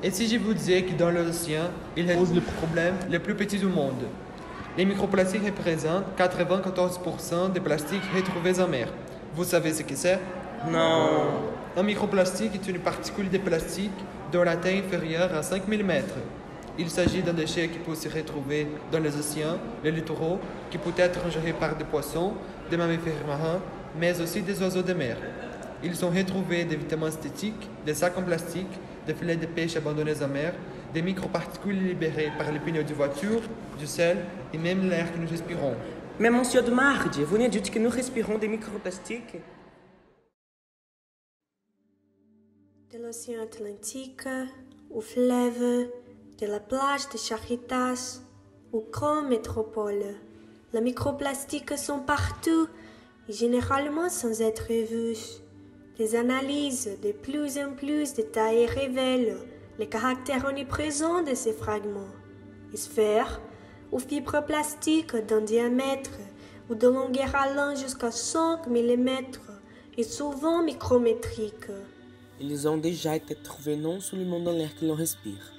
Et si je vous disais que dans l'océan, il pose le problème le plus petit du monde? Les microplastiques représentent 94% des plastiques retrouvés en mer. Vous savez ce que c'est? Non. Un microplastique est une particule de plastique dont la taille est inférieure à 5 mm. Il s'agit d'un déchet qui peut se retrouver dans les océans, les littoraux, qui peut être ingéré par des poissons, des mammifères marins, mais aussi des oiseaux de mer. Ils sont retrouvés des vêtements esthétiques, des sacs en plastique, des filets de pêche abandonnés en mer, des microparticules libérées par les pneus de voiture, du sel et même l'air que nous respirons. Mais monsieur de Mardi, vous nous dites que nous respirons des microplastiques? De l'océan Atlantique, au fleuve, de la plage de Charitas, aux grandes métropoles. Les microplastiques sont partout et généralement sans être vus. Des analyses de plus en plus détaillées révèlent le caractère omniprésent de ces fragments. Les sphères ou fibres plastiques d'un diamètre ou de longueur allant jusqu'à 5 mm et souvent micrométriques. Ils ont déjà été trouvés non seulement dans l'air que l'on respire,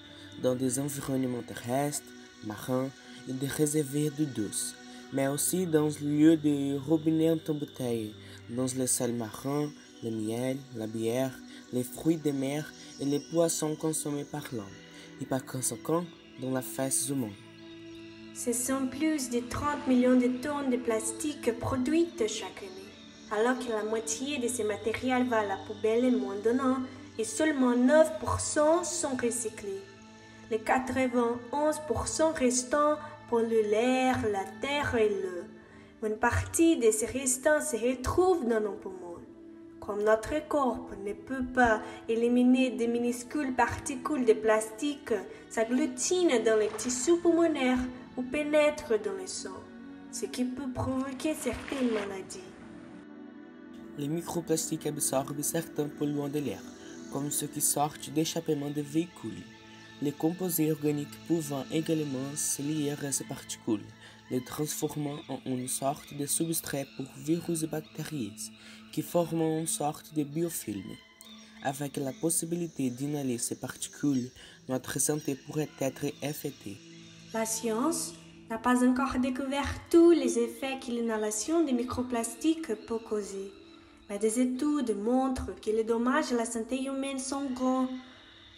dans des environnements terrestres, marins et des réservoirs d'eau douce, mais aussi dans le lieu des robinets en bouteille, dans les sels marins, le miel, la bière, les fruits de mer et les poissons consommés par l'homme, et par conséquent dans la face du monde. Ce sont plus de 30 millions de tonnes de plastique produites chaque année. Alors que la moitié de ces matériaux va à la poubelle moins d'un an et seulement 9% sont recyclés. Les 91% restants polluent l'air, la terre et l'eau. Une partie de ces restants se retrouve dans nos poumons. Comme notre corps ne peut pas éliminer de minuscules particules de plastique, s'agglutinent dans les tissus pulmonaires ou pénètrent dans le sang, ce qui peut provoquer certaines maladies. Les microplastiques absorbent certains polluants de l'air, comme ceux qui sortent d'échappements de véhicules. Les composés organiques pouvant également se lier à ces particules, les transformant en une sorte de substrat pour virus et bactéries, qui forment une sorte de biofilm. Avec la possibilité d'inhaler ces particules, notre santé pourrait être affectée. La science n'a pas encore découvert tous les effets que l'inhalation des microplastiques peut causer. Mais des études montrent que les dommages à la santé humaine sont grands.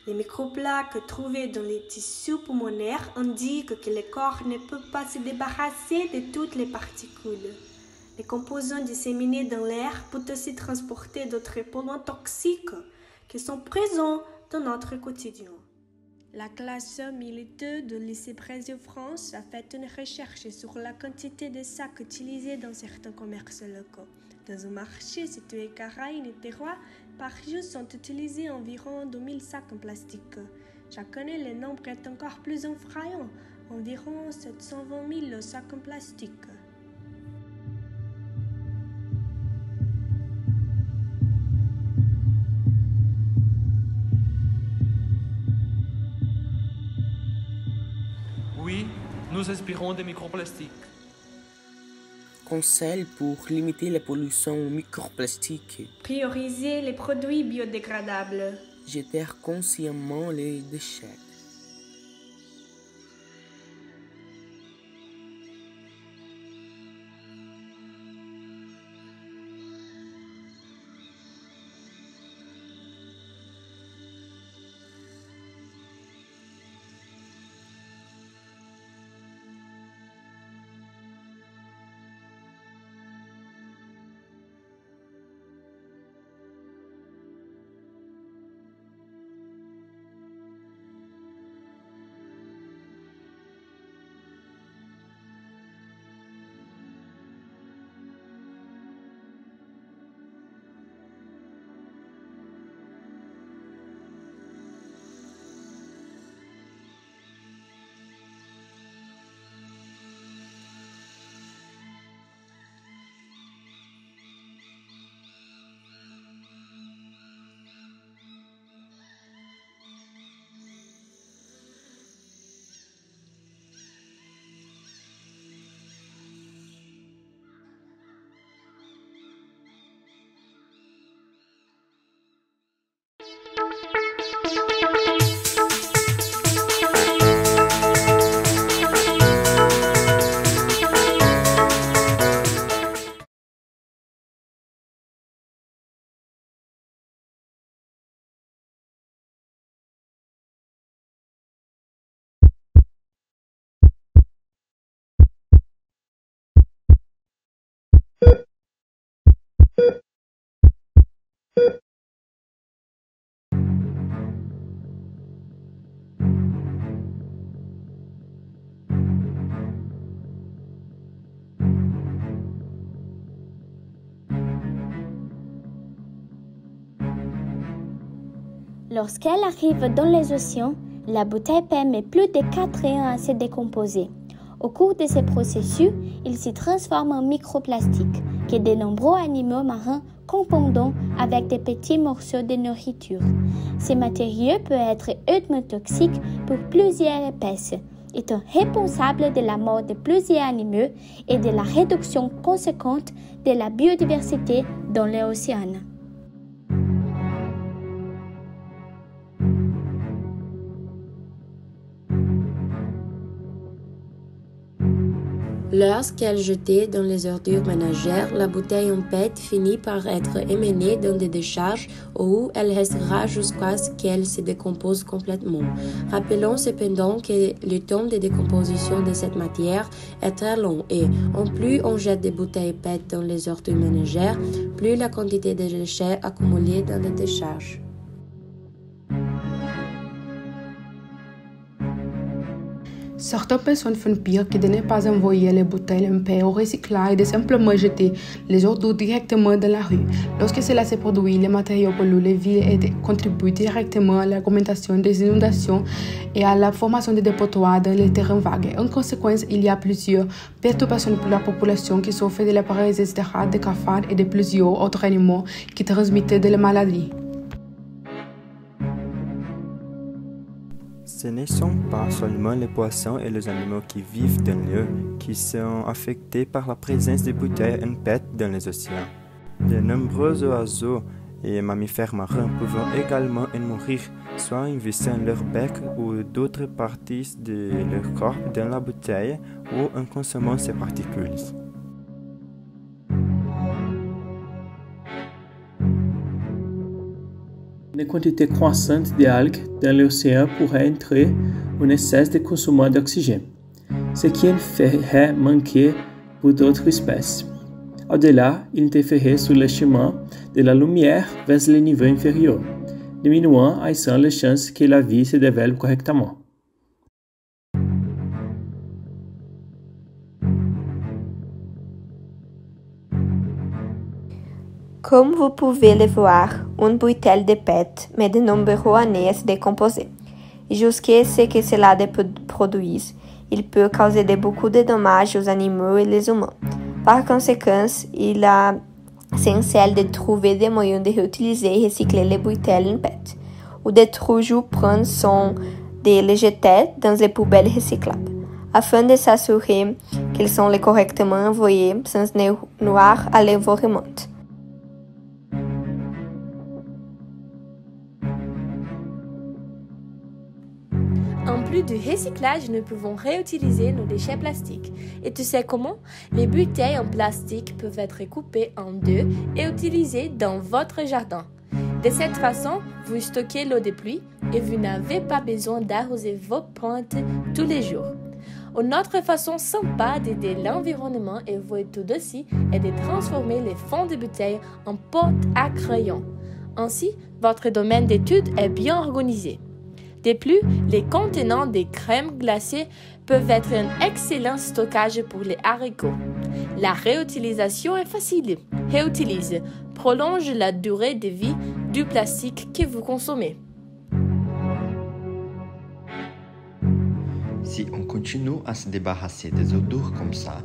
Les microplaques trouvées dans les tissus pulmonaires indiquent que le corps ne peut pas se débarrasser de toutes les particules. Les composants disséminés dans l'air peuvent aussi transporter d'autres polluants toxiques qui sont présents dans notre quotidien. La classe 1002 de lycée Brésil France a fait une recherche sur la quantité de sacs utilisés dans certains commerces locaux. Dans un marché situé à Caraïbes et Terroir, par jour sont utilisés environ 2000 sacs en plastique. Chaque année, le nombre est encore plus effrayant, environ 720 000 sacs en plastique. Oui, nous respirons des microplastiques. Conseil pour limiter la pollution aux microplastiques. Prioriser les produits biodégradables. Jeter consciemment les déchets. Lorsqu'elle arrive dans les océans, la bouteille PET met plus de 4 ans à se décomposer. Au cours de ce processus, il se transforme en microplastique que de nombreux animaux marins confondent avec des petits morceaux de nourriture. Ce matériau peut être hautement toxique pour plusieurs espèces, étant responsable de la mort de plusieurs animaux et de la réduction conséquente de la biodiversité dans les océans. Lorsqu'elle est jetée dans les ordures ménagères, la bouteille en PET finit par être émenée dans des décharges où elle restera jusqu'à ce qu'elle se décompose complètement. Rappelons cependant que le temps de décomposition de cette matière est très long et, en plus on jette des bouteilles PET dans les ordures ménagères, plus la quantité de déchets accumulés dans les décharges. Certaines personnes font pire que de ne pas envoyer les bouteilles en PET au recyclage et de simplement jeter les ordures directement dans la rue. Lorsque cela se produit, les matériaux polluent les villes et contribuent directement à l'augmentation des inondations et à la formation de dépotoirs dans les terrains vagues. En conséquence, il y a plusieurs perturbations pour la population qui souffre de la paralysie des rats, des cafards et de plusieurs autres animaux qui transmettent des maladies. Ce ne sont pas seulement les poissons et les animaux qui vivent dans l'eau qui sont affectés par la présence de bouteilles en PET dans les océans. De nombreux oiseaux et mammifères marins peuvent également en mourir, soit en vissant leur bec ou d'autres parties de leur corps dans la bouteille ou en consommant ces particules. Une quantité croissante d'algues dans l'océan pourrait entraîner un excès de consommation d'oxygène, ce qui en ferait manquer pour d'autres espèces. Au-delà, il interférerait sur le chemin de la lumière vers le niveau inférieur, diminuant ainsi les chances que la vie se développe correctement. Comme vous pouvez le voir, une bouteille de PET met de nombreuses années à se décomposer. Jusqu'à ce que cela produise, il peut causer beaucoup de dommages aux animaux et aux humains. Par conséquent, il est essentiel de trouver des moyens de réutiliser et recycler les bouteilles en PET, ou de toujours prendre soin de les jeter dans les poubelles recyclables, afin de s'assurer qu'elles sont correctement envoyées sans nuire à l'environnement. En plus du recyclage, nous pouvons réutiliser nos déchets plastiques. Et tu sais comment? Les bouteilles en plastique peuvent être coupées en deux et utilisées dans votre jardin. De cette façon, vous stockez l'eau de pluie et vous n'avez pas besoin d'arroser vos plantes tous les jours. Une autre façon sympa d'aider l'environnement et vous tout aussi est de transformer les fonds de bouteilles en porte à crayon. Ainsi, votre domaine d'étude est bien organisé. De plus, les contenants de crème glacée peuvent être un excellent stockage pour les haricots. La réutilisation est facile. Réutilise, prolonge la durée de vie du plastique que vous consommez. Si on continue à se débarrasser des odeurs comme ça,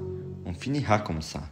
on finira comme ça.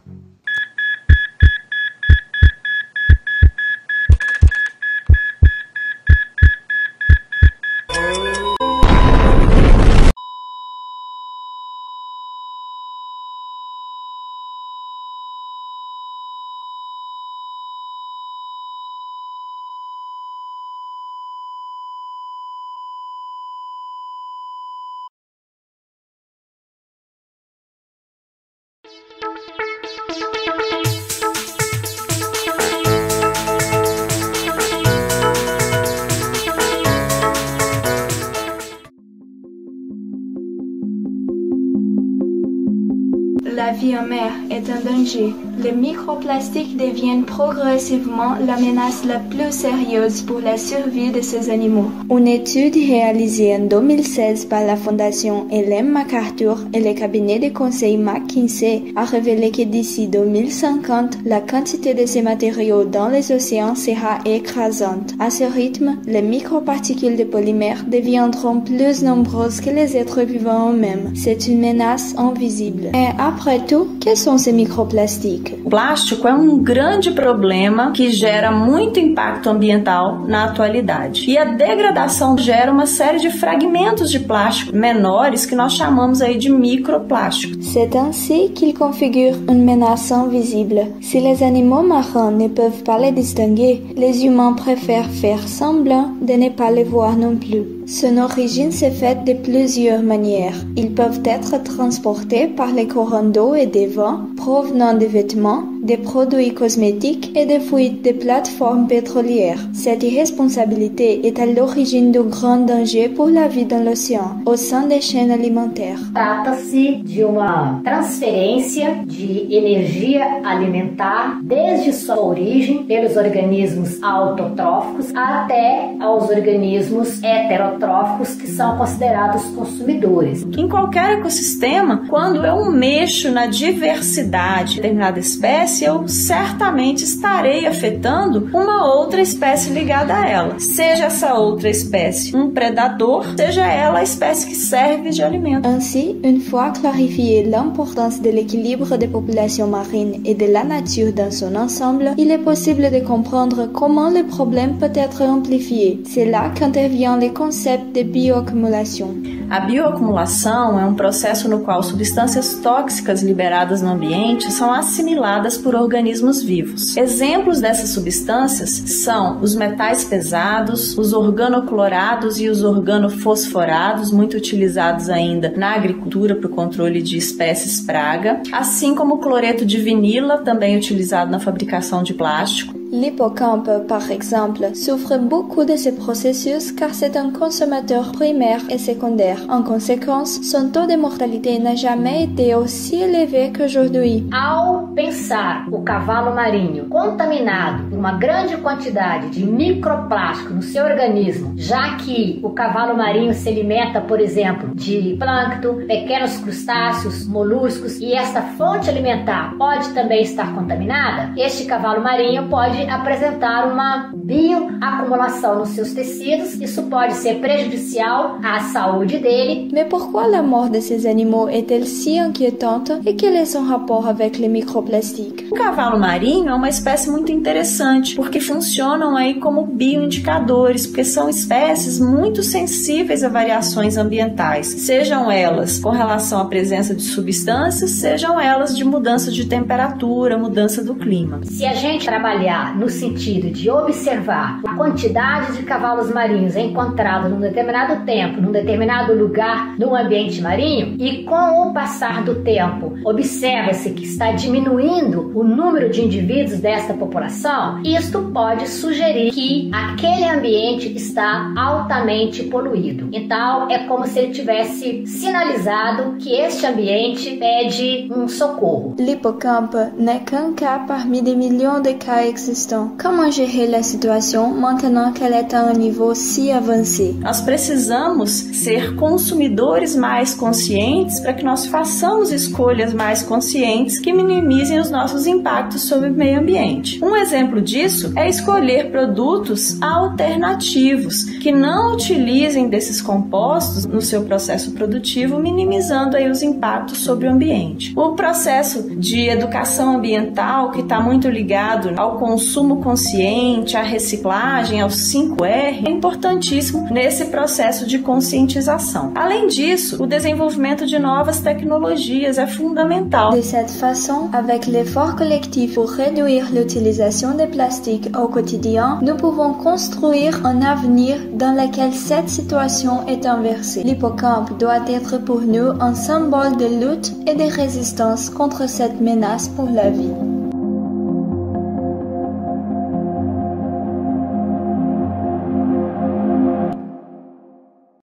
La vie en mer est un danger. Les microplastiques deviennent progressivement la menace la plus sérieuse pour la survie de ces animaux. Une étude réalisée en 2016 par la Fondation Ellen MacArthur et le cabinet de conseil McKinsey a révélé que d'ici 2050, la quantité de ces matériaux dans les océans sera écrasante. À ce rythme, les microparticules de polymères deviendront plus nombreuses que les êtres vivants eux-mêmes. C'est une menace invisible. Et après tout, que são ces microplastiques? O plástico é grande problema que gera muito impacto ambiental na atualidade. E a degradação gera uma série de fragmentos de plástico menores que nós chamamos aí de microplásticos. C'est ainsi qu'ils configurent une menace invisible. Si les animaux marins ne peuvent pas les distinguer, les humains préfèrent faire semblant de ne pas les voir non plus. Son origine s'est faite de plusieurs manières. Ils peuvent être transportés par les courants d'eau et des vents provenant des vêtements, des produits cosmétiques et des fuites des plateformes pétrolières. Cette irresponsabilité est à l'origine de grands dangers pour la vie dans l'océan, au sein des chaînes alimentaires. Trata-se de uma transferência de energia alimentar desde sua origem pelos organismos autotróficos até aos organismos heterotróficos que são considerados consumidores. Em qualquer ecossistema, quando eu mexo na diversidade de determinada espécie, eu certamente estarei afetando uma outra espécie ligada a ela. Seja essa outra espécie um predador, seja ela a espécie que serve de alimento. Ainsi, une fois clarifiée l'importance de l'équilibre des populations marines et de la nature dans son ensemble, il est possible de comprendre comment le problème peut être amplifié. C'est là qu'intervient le concept de bioaccumulation. A bioacumulação é um processo no qual substâncias tóxicas liberadas no ambiente são assimiladas por organismos vivos. Exemplos dessas substâncias são os metais pesados, os organoclorados e os organofosforados, muito utilizados ainda na agricultura para o controle de espécies praga, assim como o cloreto de vinila, também utilizado na fabricação de plástico. L'hippocampe, par exemple, souffre beaucoup de ces processus car c'est un consommateur primaire et secondaire. En conséquence, son taux de mortalité n'a jamais été aussi élevé qu'aujourd'hui. Ao pensar o cavalo marinho contaminado por uma grande quantidade de microplástico no seu organismo, já que o cavalo marinho se alimenta, por exemplo, de plâncton, pequenos crustáceos, moluscos, e esta fonte alimentar pode também estar contaminada, este cavalo marinho pode apresentar uma bioacumulação nos seus tecidos. Isso pode ser prejudicial à saúde dele. Mais pourquoi la mort de ces animaux est-elle si inquiétante et quel est son rapport avec les microplastiques? O cavalo marinho é uma espécie muito interessante porque funcionam aí como bioindicadores, porque são espécies muito sensíveis a variações ambientais, sejam elas com relação à presença de substâncias, sejam elas de mudança de temperatura, mudança do clima. Se a gente trabalhar no sentido de observar a quantidade de cavalos marinhos encontrados num determinado tempo, num determinado lugar, num ambiente marinho, e com o passar do tempo observa-se que está diminuindo o número de indivíduos desta população, isto pode sugerir que aquele ambiente está altamente poluído. Então, é como se ele tivesse sinalizado que este ambiente pede um socorro. L'hippocampe n'est qu'un cas parmi des millions de cas existants. Comment gérer la situation maintenant qu'elle est à un niveau si avancé? Nós precisamos ser consumidores mais conscientes para que nós façamos escolhas mais conscientes que minimizem os nossos impactos sobre o meio ambiente. Um exemplo disso é escolher produtos alternativos que não utilizem desses compostos no seu processo produtivo, minimizando aí os impactos sobre o ambiente. O processo de educação ambiental, que está muito ligado ao consumo consciente, à reciclagem, aos 5R, é importantíssimo nesse processo de conscientização. Além disso, o desenvolvimento de novas tecnologias é fundamental. De cette façon, avec l'effort collectif pour réduire l'utilisation des plastiques au quotidien, nous pouvons construire un avenir dans lequel cette situation est inversée. L'hippocampe doit être pour nous un symbole de lutte et de résistance contre cette menace pour la vie.